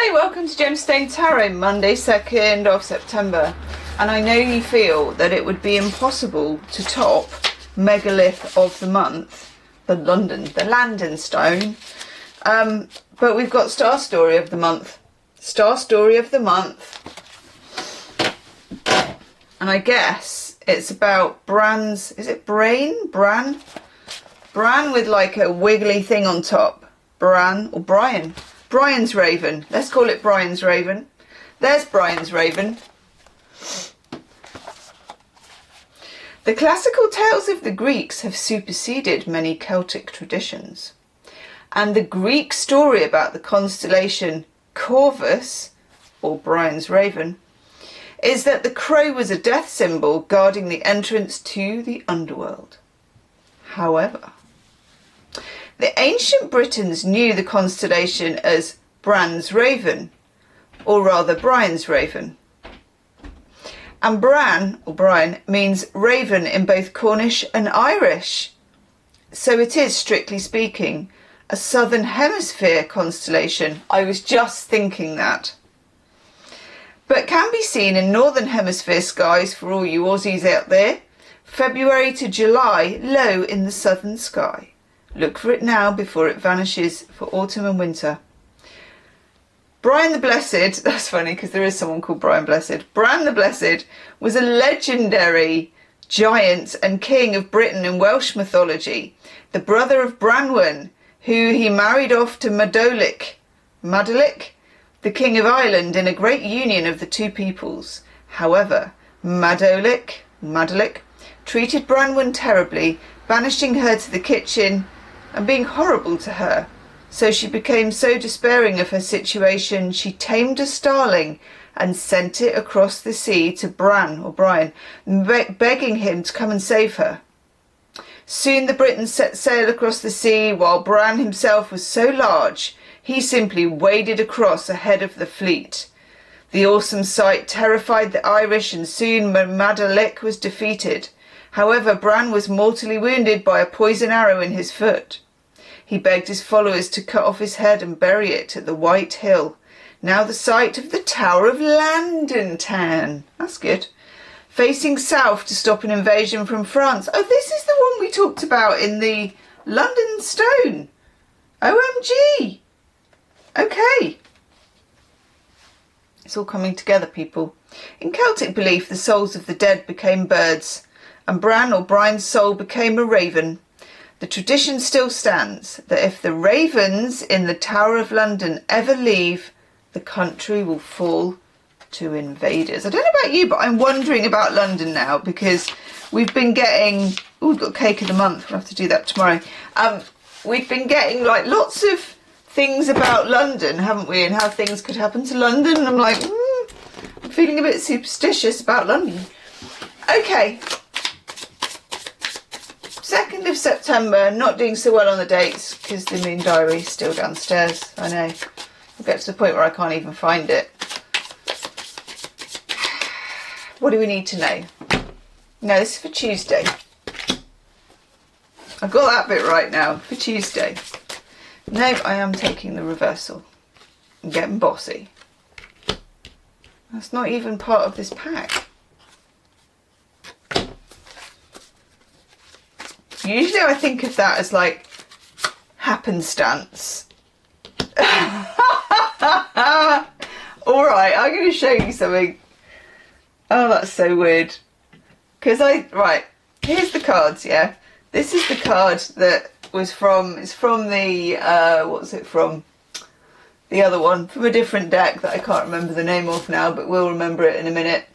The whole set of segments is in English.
Hi, welcome to Gemstone Tarot, Monday 2nd of September. And I know you feel that it would be impossible to top Megalith of the Month, the London Stone. But we've got Star Story of the Month. Star Story of the Month. And I guess it's about Bran's, is it Bran? Bran with like a wiggly thing on top. Bran or Brian. Brian's Raven. Let's call it Brian's Raven. There's Brian's Raven. The classical tales of the Greeks have superseded many Celtic traditions. And the Greek story about the constellation Corvus, or Brian's Raven, is that the crow was a death symbol guarding the entrance to the underworld. However, the ancient Britons knew the constellation as Bran's Raven, or rather Brian's Raven. And Bran, or Brian, means raven in both Cornish and Irish. So it is, strictly speaking, a Southern Hemisphere constellation. I was just thinking that. But can be seen in Northern Hemisphere skies for all you Aussies out there. February to July, low in the southern sky. Look for it now before it vanishes for autumn and winter. Brian the Blessed, that's funny because there is someone called Brian Blessed. Bran the Blessed was a legendary giant and king of Britain in Welsh mythology, the brother of Branwen, who he married off to Madolig, the king of Ireland, in a great union of the two peoples. However, Madolig treated Branwen terribly, banishing her to the kitchen and being horrible to her. So she became so despairing of her situation, she tamed a starling and sent it across the sea to Bran, or Brian, begging him to come and save her. Soon the Britons set sail across the sea, while Bran himself was so large, he simply waded across ahead of the fleet. The awesome sight terrified the Irish, and soon Madolig was defeated. However, Bran was mortally wounded by a poison arrow in his foot. He begged his followers to cut off his head and bury it at the White Hill, now the site of the Tower of London Town. That's good. Facing south to stop an invasion from France. Oh, this is the one we talked about in the London Stone. OMG. Okay. It's all coming together, people. In Celtic belief, the souls of the dead became birds, and Bran or Brian's soul became a raven. The tradition still stands that if the ravens in the Tower of London ever leave, the country will fall to invaders. I don't know about you, but I'm wondering about London now, because we've been getting... Oh, we've got Cake of the Month. We'll have to do that tomorrow. We've been getting like lots of things about London, haven't we? And how things could happen to London. And I'm like, I'm feeling a bit superstitious about London. Okay. 2nd of September, not doing so well on the dates because the Moon Diary is still downstairs. I know. I'll get to the point where I can't even find it. What do we need to know? No, this is for Tuesday. I've got that bit right now, for Tuesday. No, I am taking the reversal. I'm getting bossy. That's not even part of this pack. Usually I think of that as like happenstance. Alright, I'm going to show you something. Oh, that's so weird. Because right, here's the cards, yeah? This is the card that was from, it's from the, what's it from? The other one, from a different deck that I can't remember the name of now, but we'll remember it in a minute.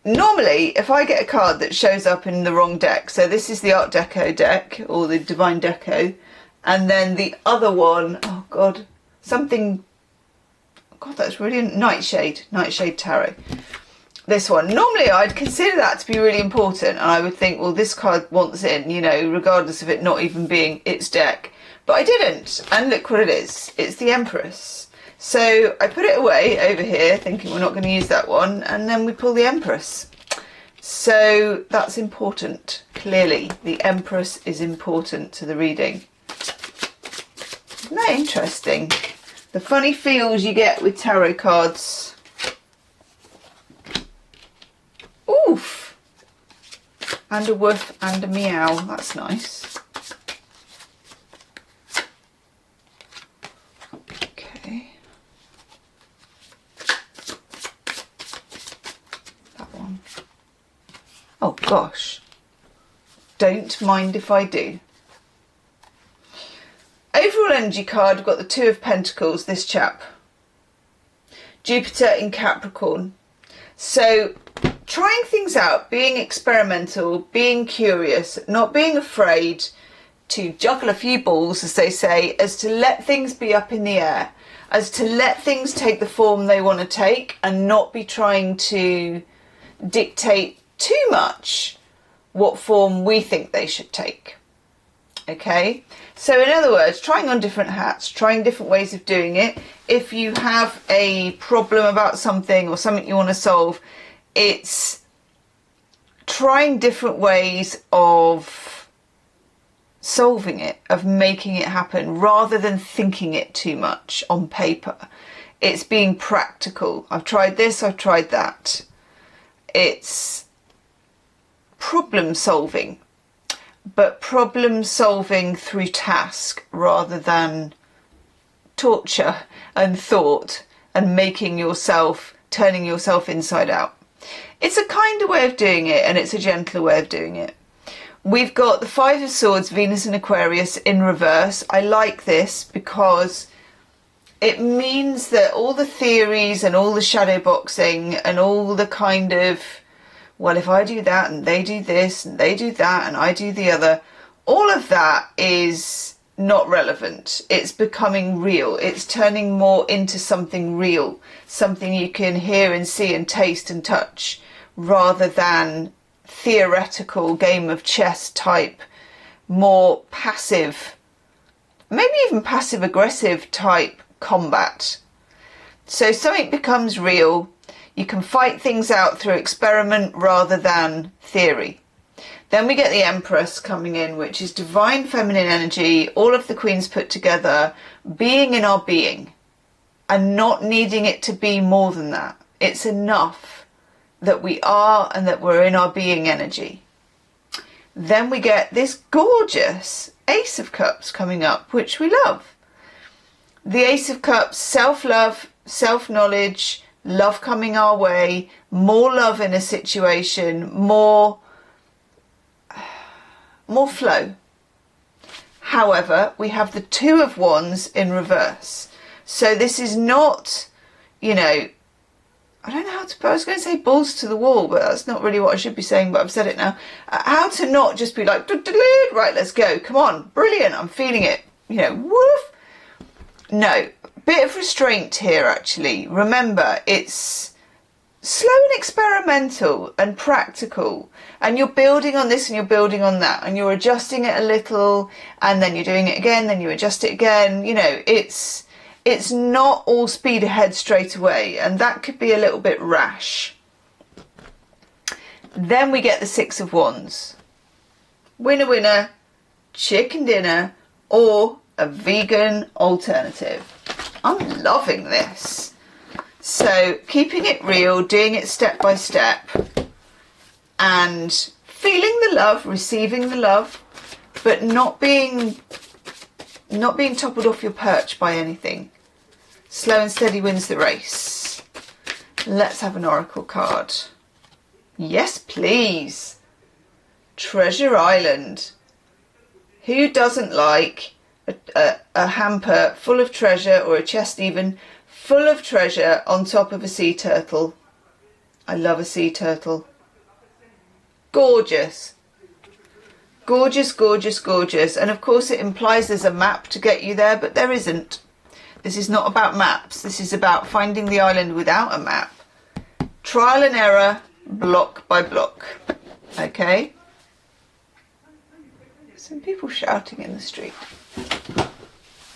Normally, if I get a card that shows up in the wrong deck, so this is the Art Deco deck, or the Divine Deco, and then the other one, oh God, something, God, that's really, Nightshade Tarot. This one, normally I'd consider that to be really important, and I would think, well, this card wants in, you know, regardless of it not even being its deck. But I didn't, and look what it is. It's the Empress. So I put it away over here, thinking we're not going to use that one, and then we pull the Empress. So that's important, clearly. The Empress is important to the reading. Isn't that interesting? The funny feels you get with tarot cards. Oof! And a woof and a meow. That's nice. Okay. That one. Oh gosh. Don't mind if I do. Overall energy card, we've got the Two of Pentacles, this chap. Jupiter in Capricorn. So, trying things out, being experimental, being curious, not being afraid to juggle a few balls, as they say, as to let things be up in the air, as to let things take the form they want to take and not be trying to dictate too much what form we think they should take. Okay, so in other words, trying on different hats, trying different ways of doing it. If you have a problem about something or something you want to solve, it's trying different ways of solving it, of making it happen, rather than thinking it too much on paper. It's being practical. I've tried this, I've tried that. It's problem solving. But problem solving through task rather than torture and thought and making yourself, turning yourself inside out. It's a kinder way of doing it, and it's a gentler way of doing it. We've got the Five of Swords, Venus and Aquarius in reverse. I like this because it means that all the theories and all the shadow boxing and all the kind of, well, if I do that and they do this and they do that and I do the other, all of that is not relevant. It's becoming real. It's turning more into something real, something you can hear and see and taste and touch, rather than theoretical game of chess type, more passive, maybe even passive aggressive type combat. So something becomes real. You can fight things out through experiment rather than theory. Then we get the Empress coming in, which is divine feminine energy, all of the queens put together, being in our being and not needing it to be more than that. It's enough that we are and that we're in our being energy. Then we get this gorgeous Ace of Cups coming up, which we love. The Ace of Cups, self-love, self-knowledge, love coming our way, more love in a situation, more flow. However, we have the Two of Wands in reverse. So this is not, you know, I don't know how to, I was going to say balls to the wall, but that's not really what I should be saying, but I've said it now. How to not just be like, right, let's go, come on, brilliant, I'm feeling it, you know, woof. No, bit of restraint here actually. Remember, it's slow and experimental and practical, and you're building on this and you're building on that and you're adjusting it a little and then you're doing it again, then you adjust it again. You know, it's not all speed ahead straight away, and that could be a little bit rash. Then we get the Six of Wands. Winner winner, chicken dinner, or a vegan alternative. I'm loving this. So keeping it real, doing it step by step, and feeling the love, receiving the love, but not being toppled off your perch by anything. Slow and steady wins the race. Let's have an oracle card. Yes, please. Treasure Island. Who doesn't like a hamper full of treasure, or a chest even, full of treasure on top of a sea turtle? I love a sea turtle. Gorgeous. Gorgeous, gorgeous, gorgeous. And of course it implies there's a map to get you there, but there isn't. This is not about maps. This is about finding the island without a map. Trial and error, block by block. Okay? Some people shouting in the street.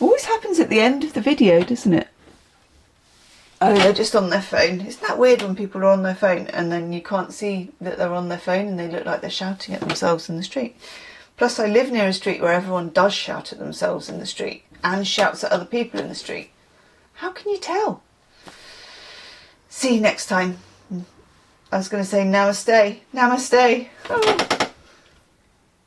Always happens at the end of the video, doesn't it? Oh, they're just on their phone. Isn't that weird when people are on their phone and then you can't see that they're on their phone and they look like they're shouting at themselves in the street? Plus, I live near a street where everyone does shout at themselves in the street. and shouts at other people in the street? How can you tell? See you next time. I was going to say namaste. Namaste. Oh.